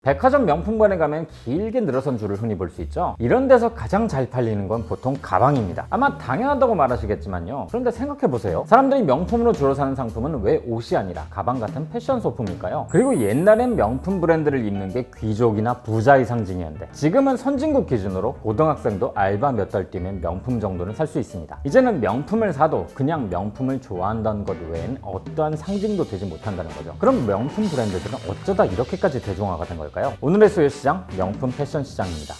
백화점 명품관에 가면 길게 늘어선 줄을 흔히 볼 수 있죠. 이런 데서 가장 잘 팔리는 건 보통 가방입니다. 아마 당연하다고 말하시겠지만요. 그런데 생각해보세요. 사람들이 명품으로 주로 사는 상품은 왜 옷이 아니라 가방 같은 패션 소품일까요? 그리고 옛날엔 명품 브랜드를 입는 게 귀족이나 부자의 상징이었는데 지금은 선진국 기준으로 고등학생도 알바 몇 달 뛰면 명품 정도는 살 수 있습니다. 이제는 명품을 사도 그냥 명품을 좋아한다는 것 외엔 어떠한 상징도 되지 못한다는 거죠. 그럼 명품 브랜드들은 어쩌다 이렇게까지 대중화가 된 걸까요? 오늘의 수요 시장, 명품 패션 시장입니다.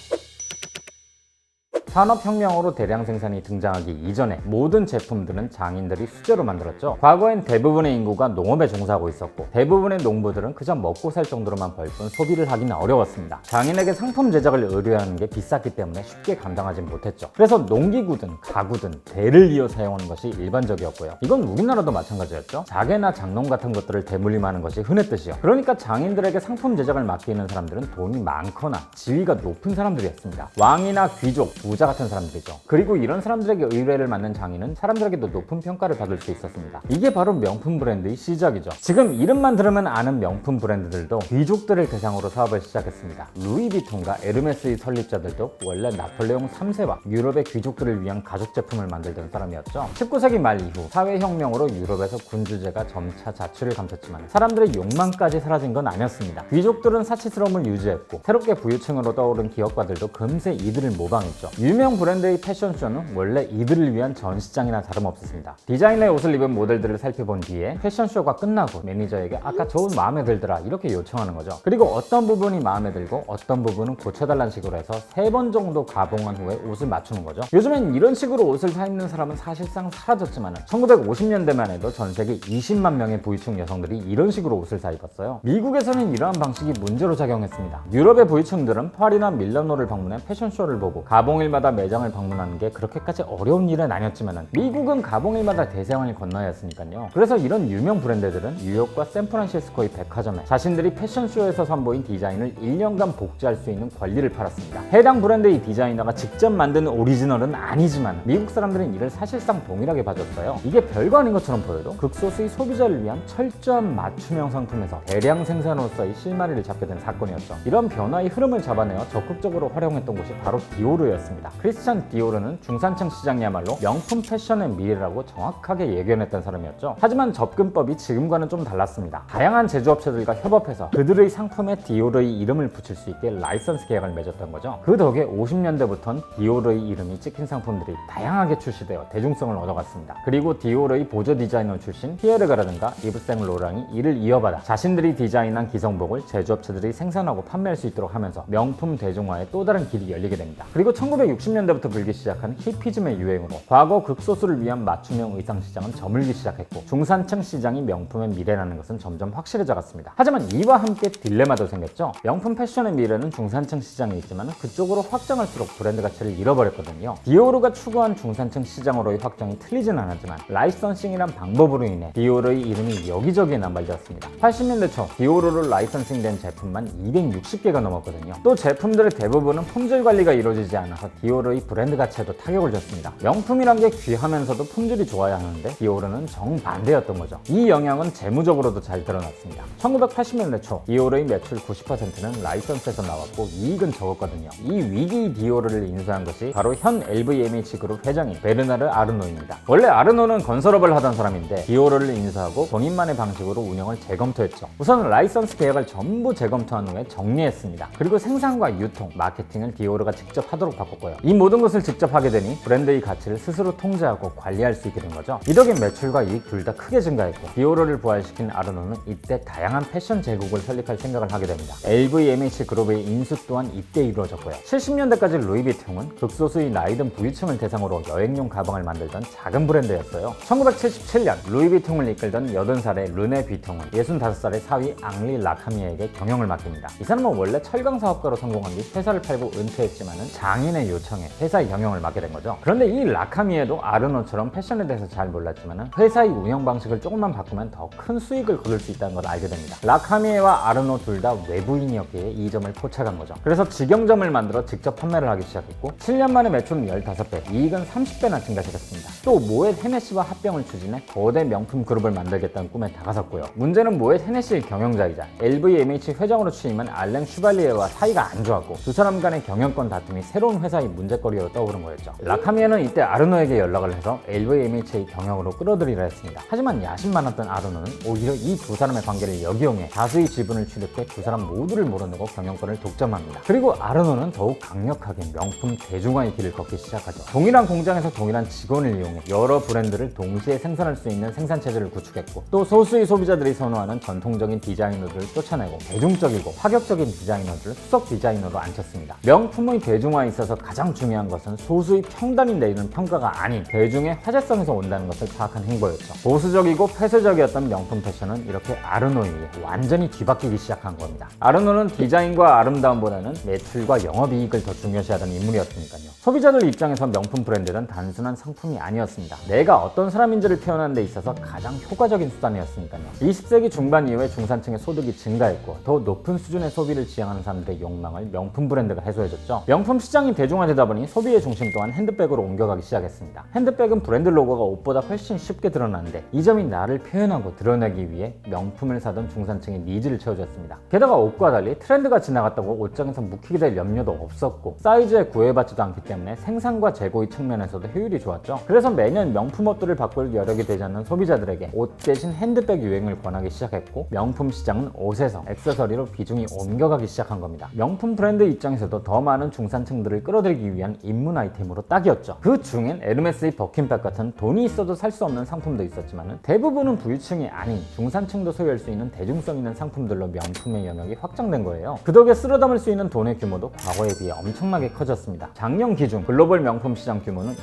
산업혁명으로 대량 생산이 등장하기 이전에 모든 제품들은 장인들이 수제로 만들었죠. 과거엔 대부분의 인구가 농업에 종사하고 있었고 대부분의 농부들은 그저 먹고 살 정도로만 벌 뿐 소비를 하기는 어려웠습니다. 장인에게 상품 제작을 의뢰하는 게 비쌌기 때문에 쉽게 감당하지 못했죠. 그래서 농기구든 가구든 대를 이어 사용하는 것이 일반적이었고요. 이건 우리나라도 마찬가지였죠. 자개나 장롱 같은 것들을 대물림하는 것이 흔했듯이요. 그러니까 장인들에게 상품 제작을 맡기는 사람들은 돈이 많거나 지위가 높은 사람들이었습니다. 왕이나 귀족, 부자 같은 사람들이죠. 그리고 이런 사람들에게 의뢰를 맡는 장인은 사람들에게도 높은 평가를 받을 수 있었습니다. 이게 바로 명품 브랜드의 시작이죠. 지금 이름만 들으면 아는 명품 브랜드들도 귀족들을 대상으로 사업을 시작했습니다. 루이비통과 에르메스의 설립자들도 원래 나폴레옹 3세와 유럽의 귀족들을 위한 가죽 제품을 만들던 사람이었죠. 19세기 말 이후 사회혁명으로 유럽에서 군주제가 점차 자취를 감췄지만 사람들의 욕망까지 사라진 건 아니었습니다. 귀족들은 사치스러움을 유지했고 새롭게 부유층으로 떠오른 기업가들도 금세 이들을 모방했죠. 유명 브랜드의 패션쇼는 원래 이들을 위한 전시장이나 다름없었습니다. 디자이너의 옷을 입은 모델들을 살펴본 뒤에 패션쇼가 끝나고 매니저에게 아까 저 옷 마음에 들더라 이렇게 요청하는 거죠. 그리고 어떤 부분이 마음에 들고 어떤 부분은 고쳐달라는 식으로 해서 3번 정도 가봉한 후에 옷을 맞추는 거죠. 요즘엔 이런 식으로 옷을 사 입는 사람은 사실상 사라졌지만 1950년대만 해도 전 세계 20만 명의 부유층 여성들이 이런 식으로 옷을 사 입었어요. 미국에서는 이러한 방식이 문제로 작용했습니다. 유럽의 부유층들은 파리나 밀라노를 방문해 패션쇼를 보고 가봉일마다 매장을 방문하는 게 그렇게까지 어려운 일은 아니었지만 미국은 가봉일마다 대서양을 건너야 했으니까요. 그래서 이런 유명 브랜드들은 뉴욕과 샌프란시스코의 백화점에 자신들이 패션쇼에서 선보인 디자인을 1년간 복제할 수 있는 권리를 팔았습니다. 해당 브랜드의 디자이너가 직접 만든 오리지널은 아니지만 미국 사람들은 이를 사실상 동일하게 봐줬어요. 이게 별거 아닌 것처럼 보여도 극소수의 소비자를 위한 철저한 맞춤형 상품에서 대량 생산으로서의 실마리를 잡게 된 사건이었죠. 이런 변화의 흐름을 잡아내어 적극적으로 활용했던 곳이 바로 디오르였습니다. 크리스찬 디오르는 중산층 시장이야말로 명품 패션의 미래라고 정확하게 예견했던 사람이었죠. 하지만 접근법이 지금과는 좀 달랐습니다. 다양한 제조업체들과 협업해서 그들의 상품에 디오르의 이름을 붙일 수 있게 라이선스 계약을 맺었던 거죠. 그 덕에 50년대부터는 디오르의 이름이 찍힌 상품들이 다양하게 출시되어 대중성을 얻어갔습니다. 그리고 디오르의 보조 디자이너 출신 피에르가라든가 이브생 로랑이 이를 이어받아 자신들이 디자인한 기성복을 제조업체들이 생산하고 판매할 수 있도록 하면서 명품 대중화의 또 다른 길이 열리게 됩니다. 그리고 1960년대부터 불기 시작한 히피즘의 유행으로 과거 극소수를 위한 맞춤형 의상 시장은 저물기 시작했고 중산층 시장이 명품의 미래라는 것은 점점 확실해져갔습니다. 하지만 이와 함께 딜레마도 생겼죠. 명품 패션의 미래는 중산층 시장에 있지만 그쪽으로 확장할수록 브랜드 가치를 잃어버렸거든요. 디오르가 추구한 중산층 시장으로의 확장이 틀리진 않았지만 라이선싱이란 방법으로 인해 디오르의 이름이 여기저기에 남발되었습니다. 80년대 초 디오르로 라이선싱된 제품만 260개가 넘었거든요. 또 제품들의 대부분은 품질 관리가 이루어지지 않아서 디오르의 브랜드 가치에도 타격을 줬습니다. 명품이란 게 귀하면서도 품질이 좋아야 하는데 디오르는 정반대였던 거죠. 이 영향은 재무적으로도 잘 드러났습니다. 1980년대 초 디오르의 매출 90%는 라이선스에서 나왔고 이익은 적었거든요. 이 위기의 디오르를 인수한 것이 바로 현 LVMH 그룹 회장인 베르나르 아르노입니다. 원래 아르노는 건설업을 하던 사람인데 디오르를 인수하고 본인만의 방식으로 운영을 재검토했죠. 우선 라이선스 계약을 전부 재검토한 후에 정리했습니다. 그리고 생산과 유통, 마케팅을 디오르가 직접 하도록 바꿨고요. 이 모든 것을 직접 하게 되니 브랜드의 가치를 스스로 통제하고 관리할 수 있게 된 거죠. 이 덕에 매출과 이익 둘 다 크게 증가했고 디오르를 부활시킨 아르노는 이때 다양한 패션 제국을 설립할 생각을 하게 됩니다. LVMH 그룹의 인수 또한 이때 이루어졌고요. 70년대까지 루이비통은 극소수의 나이든 부유층을 대상으로 여행용 가방을 만들던 작은 브랜드였어요. 1977년 루이비통을 이끌던 80살의 르네 비통은 65살의 사위 앙리 라카미에게 경영을 맡깁니다. 이 사람은 원래 철강 사업가로 성공한 뒤 회사를 팔고 은퇴했지만 장인의 요즘 요청해 회사의 경영을 맡게 된 거죠. 그런데 이 라카미에도 아르노처럼 패션에 대해서 잘 몰랐지만 회사의 운영 방식을 조금만 바꾸면 더 큰 수익을 거둘 수 있다는 걸 알게 됩니다. 라카미에와 아르노 둘 다 외부인이었기에 이 점을 포착한 거죠. 그래서 직영점을 만들어 직접 판매를 하기 시작했고 7년 만에 매출은 15배, 이익은 30배나 증가시켰습니다. 또 모엣 헤네시와 합병을 추진해 거대 명품 그룹을 만들겠다는 꿈에 다가섰고요. 문제는 모엣 헤네시의 경영자이자 LVMH 회장으로 취임한 알랭 슈발리에와 사이가 안 좋았고 두 사람 간의 경영권 다툼이 새로운 회사의 문제거리로 떠오른 거였죠. 라카미에는 이때 아르노에게 연락을 해서 LVMH의 경영으로 끌어들이려 했습니다. 하지만 야심 많았던 아르노는 오히려 이 두 사람의 관계를 역이용해 다수의 지분을 취득해 두 사람 모두를 몰아내고 경영권을 독점합니다. 그리고 아르노는 더욱 강력하게 명품 대중화의 길을 걷기 시작하죠. 동일한 공장에서 동일한 직원을 이용해 여러 브랜드를 동시에 생산할 수 있는 생산체제를 구축했고 또 소수의 소비자들이 선호하는 전통적인 디자이너들을 쫓아내고 대중적이고 파격적인 디자이너들을 수석 디자이너로 앉혔습니다. 명품의 대중화에 있어서 가장 중요한 것은 소수의 평단이 내리는 평가가 아닌 대중의 화제성에서 온다는 것을 파악한 행보였죠. 보수적이고 폐쇄적이었던 명품 패션은 이렇게 아르노에 의해 완전히 뒤바뀌기 시작한 겁니다. 아르노는 디자인과 아름다움보다는 매출과 영업이익을 더 중요시하던 인물이었으니까요. 소비자들 입장에서 명품 브랜드는 단순한 상품이 아니었습니다. 내가 어떤 사람인지를 표현하는 데 있어서 가장 효과적인 수단이었으니까요. 20세기 중반 이후에 중산층의 소득이 증가했고 더 높은 수준의 소비를 지향하는 사람들의 욕망을 명품 브랜드가 해소해줬죠. 명품 시장이 대중화되다 보니 소비의 중심 또한 핸드백으로 옮겨가기 시작했습니다. 핸드백은 브랜드 로고가 옷보다 훨씬 쉽게 드러나는데 이 점이 나를 표현하고 드러내기 위해 명품을 사던 중산층의 니즈를 채워줬습니다. 게다가 옷과 달리 트렌드가 지나갔다고 옷장에서 묵히게 될 염려도 없었고 사이즈에 구애받지도 않기 때문에 생산과 재고의 측면에서도 효율이 좋았죠. 그래서 매년 명품 옷들을 바꿀 여력이 되지 않는 소비자들에게 옷 대신 핸드백 유행을 권하기 시작했고 명품 시장은 옷에서 액세서리로 비중이 옮겨가기 시작한 겁니다. 명품 브랜드 입장에서도 더 많은 중산층들을 끌어들이기 위한 입문 아이템으로 딱이었죠. 그 중엔 에르메스의 버킨백 같은 돈이 있어도 살 수 없는 상품도 있었지만 대부분은 부유층이 아닌 중산층도 소유할 수 있는 대중성 있는 상품들로 명품의 영역이 확장된 거예요. 그 덕에 쓸어 담을 수 있는 돈의 규모도 과거에 비해 엄청나게 커졌습니다. 작년 기준 글로벌 명품 시장 규모는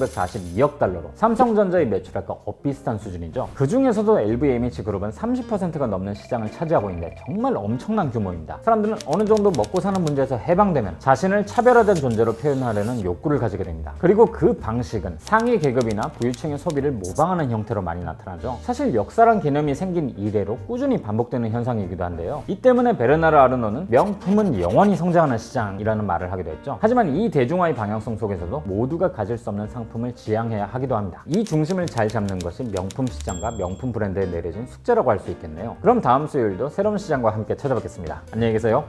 2,942억 달러로 삼성전자의 매출액과 엇비슷한 수준이죠. 그 중에서도 LVMH 그룹은 30%가 넘는 시장을 차지하고 있는데 정말 엄청난 규모입니다. 사람들은 어느 정도 먹고 사는 문제에서 해방되면 자신을 차별화된 존재로 표현하려는 욕구를 가지게 됩니다. 그리고 그 방식은 상위 계급이나 부유층의 소비를 모방하는 형태로 많이 나타나죠. 사실 역사란 개념이 생긴 이래로 꾸준히 반복되는 현상이기도 한데요. 이 때문에 베르나르 아르노는 명품은 영원히 성장하는 시장이라는 말을 하기도 했죠. 하지만 이 대중화의 방향성 속에서도 모두가 가질 수 없는 상품을 지향해야 하기도 합니다. 이 중심을 잘 잡는 것이 명품 시장과 명품 브랜드에 내려진 숙제라고 할 수 있겠네요. 그럼 다음 수요일도 새로운 시장과 함께 찾아뵙겠습니다. 안녕히 계세요.